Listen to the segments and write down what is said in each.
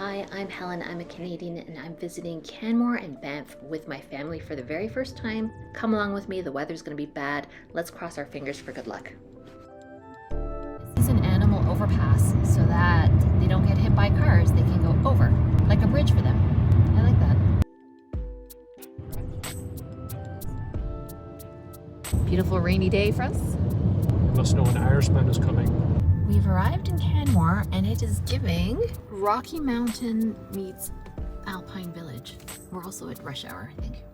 Hi, I'm Helen. I'm a Canadian and I'm visiting Canmore and Banff with my family for the very first time. Come along with me, the weather's gonna be bad. Let's cross our fingers for good luck. This is an animal overpass so that they don't get hit by cars. They can go over, like a bridge for them. I like that. Beautiful rainy day for us. You must know an Irishman is coming. We've arrived in Canmore and it is giving Rocky Mountain meets Alpine Village. We're also at rush hour, I think.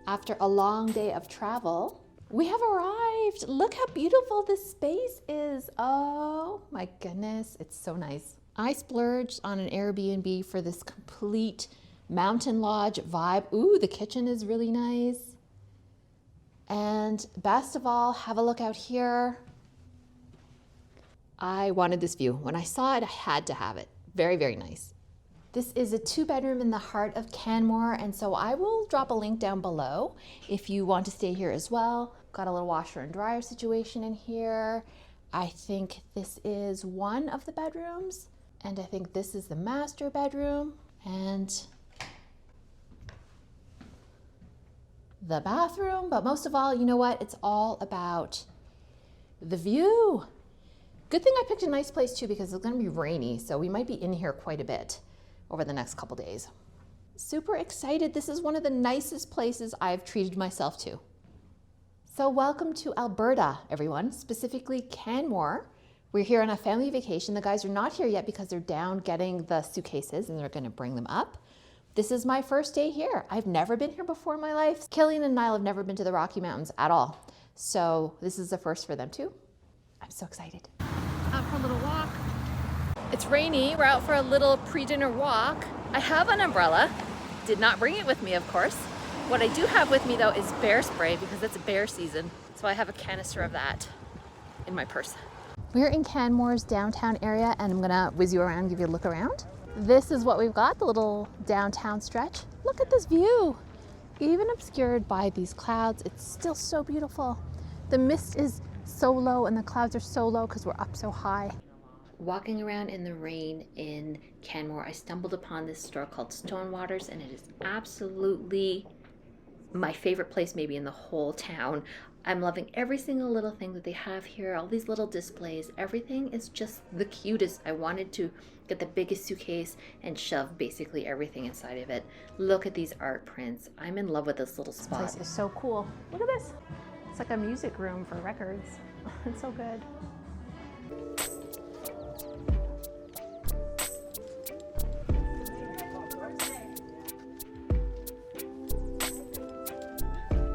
After a long day of travel, we have arrived. Look how beautiful this space is. Oh my goodness, it's so nice. I splurged on an Airbnb for this complete mountain lodge vibe. Ooh, the kitchen is really nice. And best of all, have a look out here. I wanted this view. When I saw it, I had to have it. Very, very nice. This is a 2-bedroom in the heart of Canmore, and so I will drop a link down below if you want to stay here as well. Got a little washer and dryer situation in here. I think this is one of the bedrooms, and I think this is the master bedroom, and the bathroom. But most of all, you know what? It's all about the view. Good thing I picked a nice place too, because it's gonna be rainy, so we might be in here quite a bit over the next couple days. Super excited. This is one of the nicest places I've treated myself to. So welcome to Alberta, everyone, specifically Canmore. We're here on a family vacation. The guys are not here yet because they're down getting the suitcases and they're gonna bring them up. This is my first day here. I've never been here before in my life. Killian and Niall have never been to the Rocky Mountains at all. So this is a first for them too. I'm so excited. Out for a little walk. It's rainy. We're out for a little pre-dinner walk. I have an umbrella. Did not bring it with me, of course. What I do have with me though is bear spray because it's bear season. So I have a canister of that in my purse. We're in Canmore's downtown area and I'm gonna whiz you around, give you a look around. This is what we've got, the little downtown stretch. Look at this view. Even obscured by these clouds, it's still so beautiful. The mist is so low and the clouds are so low because we're up so high. Walking around in the rain in Canmore, I stumbled upon this store called Stonewaters, and it is absolutely my favorite place maybe in the whole town. I'm loving every single little thing that they have here, all these little displays. Everything is just the cutest. I wanted to get the biggest suitcase and shove basically everything inside of it. Look at these art prints. I'm in love with this little spot. This place is so cool. Look at this. It's like a music room for records. It's so good.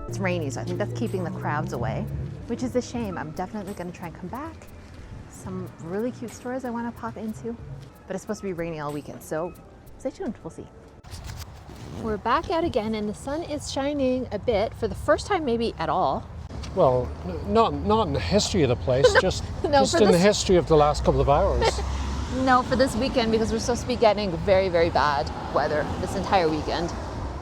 It's rainy, so I think that's keeping the crowds away, which is a shame. I'm definitely gonna try and come back. Some really cute stores I wanna pop into, but it's supposed to be rainy all weekend, so stay tuned, we'll see. We're back out again and the sun is shining a bit for the first time maybe at all. Well, not in the history of the place, just in the history of the last couple of hours. No, for this weekend, because we're supposed to be getting very, very bad weather this entire weekend.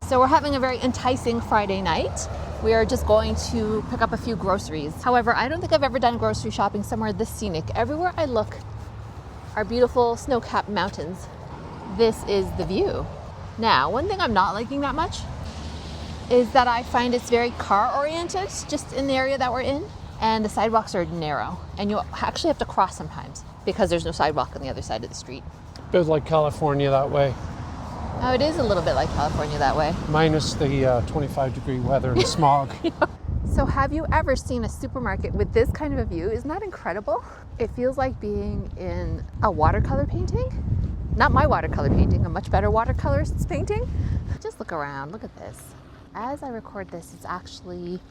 So we're having a very enticing Friday night. We are just going to pick up a few groceries. However, I don't think I've ever done grocery shopping somewhere this scenic. Everywhere I look are beautiful snow-capped mountains. This is the view. Now, one thing I'm not liking that much is that I find it's very car-oriented, just in the area that we're in, and the sidewalks are narrow, and you actually have to cross sometimes because there's no sidewalk on the other side of the street. Bit like California that way. Oh, it is a little bit like California that way. Minus the 25-degree weather and smog. So have you ever seen a supermarket with this kind of a view? Isn't that incredible? It feels like being in a watercolor painting. Not my watercolor painting, a much better watercolorist's painting. Just look around, look at this. As I record this, it's actually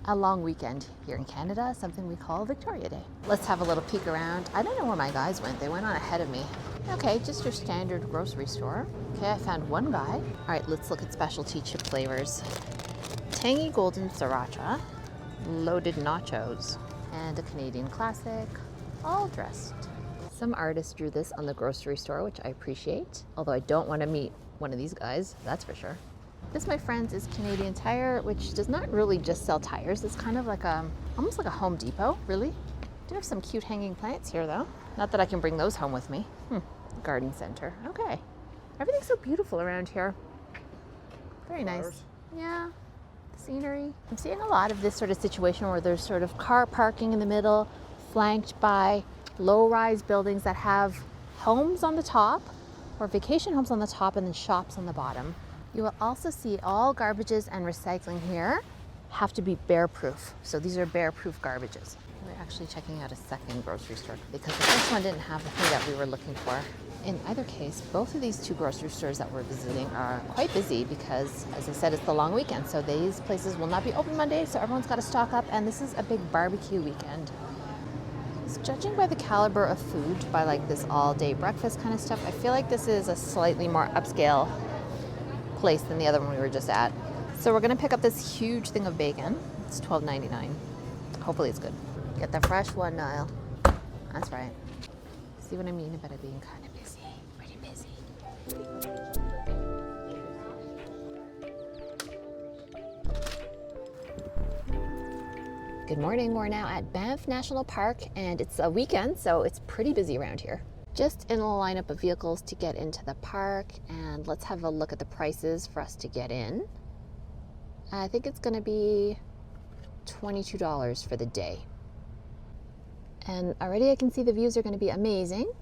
a long weekend here in Canada, something we call Victoria Day. Let's have a little peek around. I don't know where my guys went. They went on ahead of me. Okay, just your standard grocery store. Okay, I found one guy. All right, let's look at specialty chip flavors. Tangy golden sriracha, loaded nachos, and a Canadian classic, all dressed. Some artist drew this on the grocery store, which I appreciate, although I don't want to meet one of these guys, that's for sure. This, my friends, is Canadian Tire, which does not really just sell tires. It's kind of like almost like a Home Depot, really. Do have some cute hanging plants here, though. Not that I can bring those home with me. Garden center. Okay. Everything's so beautiful around here. Very nice. Yeah. The scenery. I'm seeing a lot of this sort of situation where there's sort of car parking in the middle, flanked by low-rise buildings that have homes on the top, or vacation homes on the top, and then shops on the bottom. You will also see all garbages and recycling here have to be bear-proof. So these are bear-proof garbages. We're actually checking out a second grocery store because the first one didn't have the thing that we were looking for. In either case, both of these two grocery stores that we're visiting are quite busy because, as I said, it's the long weekend. So these places will not be open Monday, so everyone's got to stock up, and this is a big barbecue weekend. So judging by the caliber of food, by like this all-day breakfast kind of stuff, I feel like this is a slightly more upscale place than the other one we were just at. So we're gonna pick up this huge thing of bacon. It's $12.99. Hopefully it's good. Get the fresh one, Niall. That's right. See what I mean about it being kind of busy, pretty busy. Good morning, we're now at Banff National Park, and it's a weekend, so it's pretty busy around here. Just in a lineup of vehicles to get into the park, and let's have a look at the prices for us to get in. I think it's gonna be $22 for the day. And already I can see the views are gonna be amazing.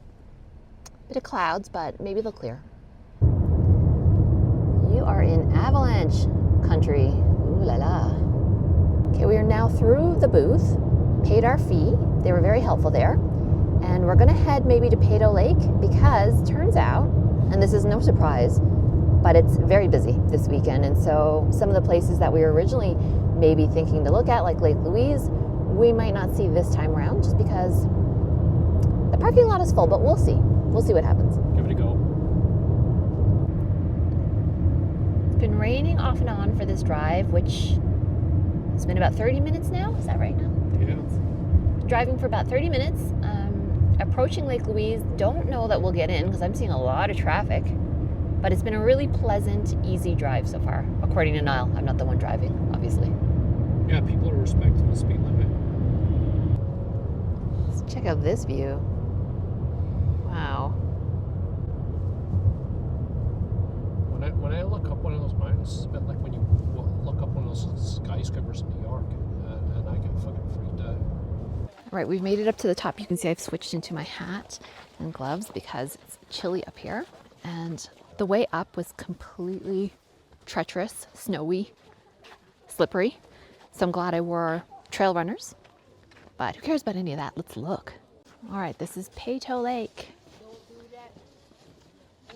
Bit of clouds, but maybe they'll clear. You are in avalanche country, ooh la la. Okay, we are now through the booth, paid our fee. They were very helpful there. And we're gonna head maybe to Peyto Lake because turns out, and this is no surprise, but it's very busy this weekend. And so some of the places that we were originally maybe thinking to look at, like Lake Louise, we might not see this time around just because the parking lot is full, but we'll see. We'll see what happens. Give it a go. It's been raining off and on for this drive, which it's been about 30 minutes now. Is that right now? Yeah. Driving for about 30 minutes. Approaching Lake Louise. Don't know that we'll get in because I'm seeing a lot of traffic. But it's been a really pleasant, easy drive so far, according to Niall. I'm not the one driving, obviously. Yeah, people are respecting the speed limit. Let's check out this view. Wow. When I look up one of those mountains, it's a bit like when you look up one of those skyscrapers in New York, and I get fucking freaked out. All right, we've made it up to the top. You can see I've switched into my hat and gloves because it's chilly up here. And the way up was completely treacherous, snowy, slippery. So I'm glad I wore trail runners. But who cares about any of that? Let's look. All right, this is Peyto Lake.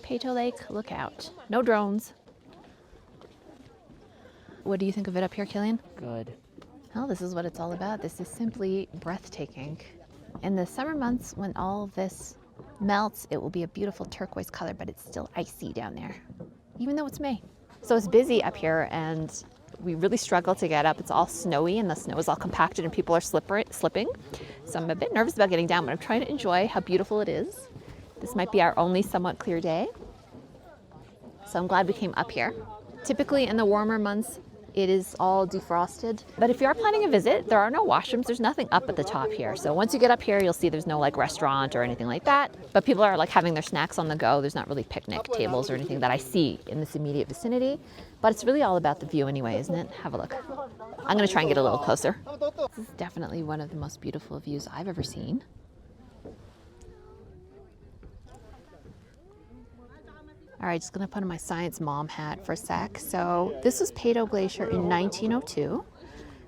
Peyto Lake, look out. No drones. What do you think of it up here, Killian? Good. Well, this is what it's all about. This is simply breathtaking. In the summer months, when all of this melts, it will be a beautiful turquoise color, but it's still icy down there, even though it's May. So it's busy up here, and we really struggle to get up. It's all snowy, and the snow is all compacted, and people are slipping. So I'm a bit nervous about getting down, but I'm trying to enjoy how beautiful it is. This might be our only somewhat clear day. So I'm glad we came up here. Typically in the warmer months, it is all defrosted. But if you are planning a visit, there are no washrooms. There's nothing up at the top here. So once you get up here, you'll see there's no like restaurant or anything like that. But people are like having their snacks on the go. There's not really picnic tables or anything that I see in this immediate vicinity. But it's really all about the view anyway, isn't it? Have a look. I'm gonna try and get a little closer. This is definitely one of the most beautiful views I've ever seen. All right, just gonna put on my science mom hat for a sec. So this was Peyto Glacier in 1902,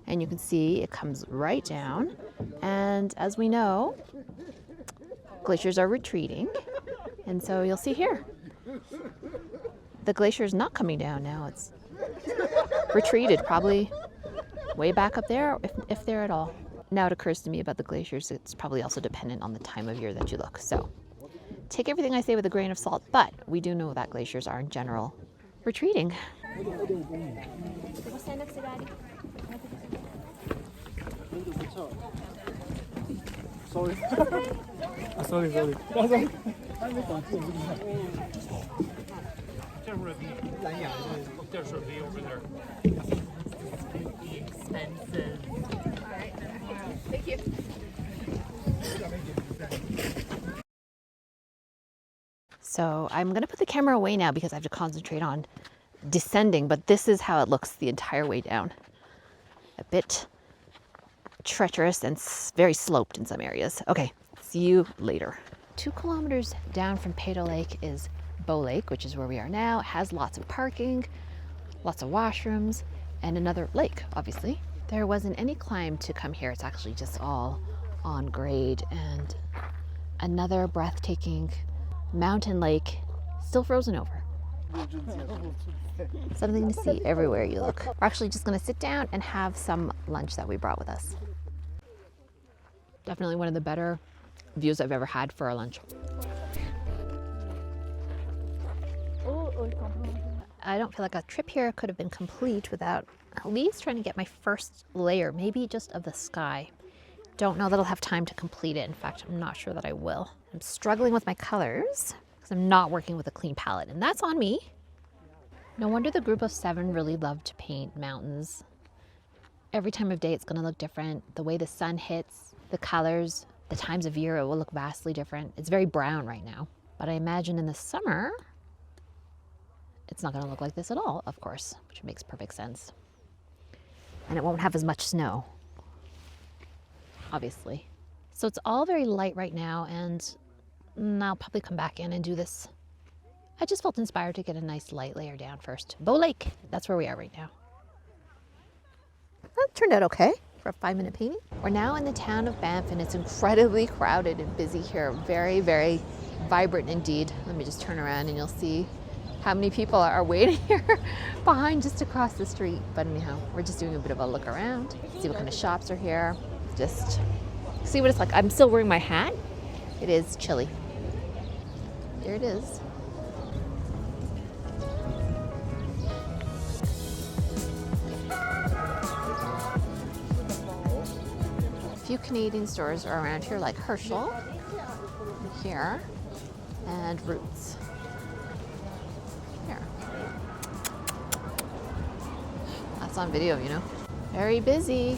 and you can see it comes right down. And as we know, glaciers are retreating, and so you'll see here, the glacier is not coming down now. It's retreated, probably way back up there, if there at all. Now it occurs to me about the glaciers, it's probably also dependent on the time of year that you look. So take everything I say with a grain of salt, but we do know that glaciers are in general retreating. Sorry. Sorry. There's a V over there. Expensive. Thank you. So I'm gonna put the camera away now because I have to concentrate on descending, but this is how it looks the entire way down. A bit treacherous and very sloped in some areas. Okay, see you later. 2 kilometers down from Peyto Lake is Bow Lake, which is where we are now. It has lots of parking, lots of washrooms, and another lake, obviously. There wasn't any climb to come here. It's actually just all on grade, and another breathtaking mountain lake still frozen over. Something to see everywhere you look. We're actually just gonna sit down and have some lunch that we brought with us. Definitely one of the better views I've ever had for our lunch. I don't feel like a trip here could have been complete without at least trying to get my first layer, maybe just of the sky. Don't know that I'll have time to complete it. In fact, I'm not sure that I will. I'm struggling with my colors because I'm not working with a clean palette, and that's on me. No wonder the group of 7 really love to paint mountains. Every time of day it's gonna look different. The way the sun hits, the colors, the times of year, it will look vastly different. It's very brown right now, but I imagine in the summer, it's not gonna look like this at all, of course, which makes perfect sense. And it won't have as much snow, obviously. So it's all very light right now, and I'll probably come back in and do this. I just felt inspired to get a nice light layer down first. Bow Lake, that's where we are right now. That turned out okay for a 5-minute painting. We're now in the town of Banff, and it's incredibly crowded and busy here. Very, very vibrant indeed. Let me just turn around and you'll see how many people are waiting here behind just across the street. But anyhow, we're just doing a bit of a look around, see what kind of shops are here, just see what it's like. I'm still wearing my hat. It is chilly. There it is. A few Canadian stores are around here, like Herschel here and Roots here. That's on video, you know. Very busy.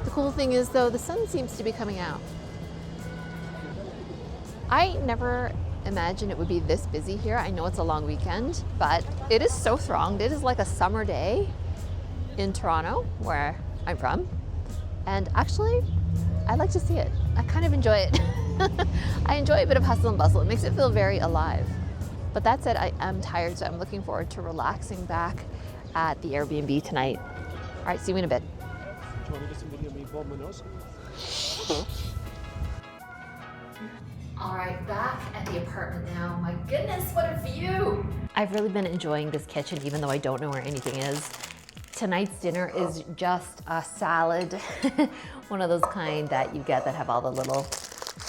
The cool thing is though, the sun seems to be coming out. I never imagined it would be this busy here. I know it's a long weekend, but it is so thronged. It is like a summer day in Toronto, where I'm from. And actually, I like to see it. I kind of enjoy it. I enjoy a bit of hustle and bustle. It makes it feel very alive. But that said, I am tired, so I'm looking forward to relaxing back at the Airbnb tonight. All right, see you in a bit. Do you want to get some video of me blowing my nose? All right, back at the apartment now. My goodness, what a view! I've really been enjoying this kitchen, even though I don't know where anything is. Tonight's dinner is just a salad, one of those kind that you get that have all the little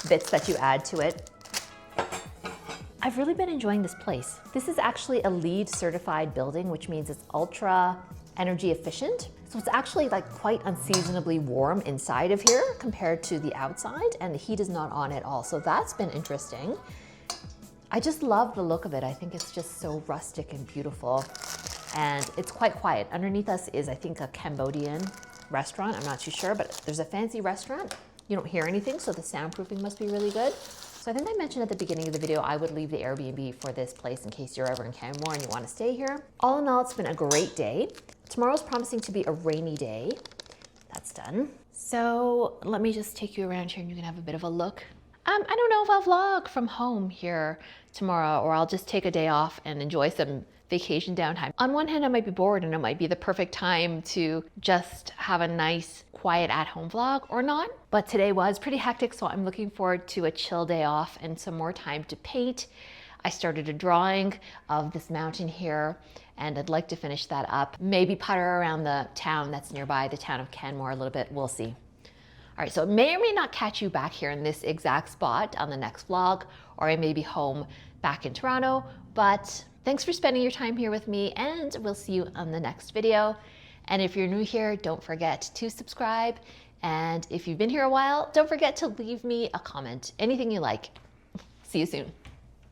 bits that you add to it. I've really been enjoying this place. This is actually a LEED certified building, which means it's ultra energy efficient. So it's actually like quite unseasonably warm inside of here compared to the outside, and the heat is not on at all. So that's been interesting. I just love the look of it. I think it's just so rustic and beautiful. And it's quite quiet. Underneath us is, I think, a Cambodian restaurant. I'm not too sure, but there's a fancy restaurant. You don't hear anything, so the soundproofing must be really good. So I think I mentioned at the beginning of the video, I would leave the Airbnb for this place in case you're ever in Canmore and you want to stay here. All in all, it's been a great day. Tomorrow's promising to be a rainy day. That's done. So let me just take you around here and you can have a bit of a look. I don't know if I'll vlog from home here tomorrow, or I'll just take a day off and enjoy some vacation downtime. On one hand, I might be bored and it might be the perfect time to just have a nice, quiet at-home vlog, or not. But today was pretty hectic, so I'm looking forward to a chill day off and some more time to paint. I started a drawing of this mountain here, and I'd like to finish that up. Maybe putter around the town that's nearby, the town of Canmore a little bit, we'll see. All right, so it may or may not catch you back here in this exact spot on the next vlog, or I may be home back in Toronto, but thanks for spending your time here with me, and we'll see you on the next video. And if you're new here, don't forget to subscribe. And if you've been here a while, don't forget to leave me a comment, anything you like. See you soon.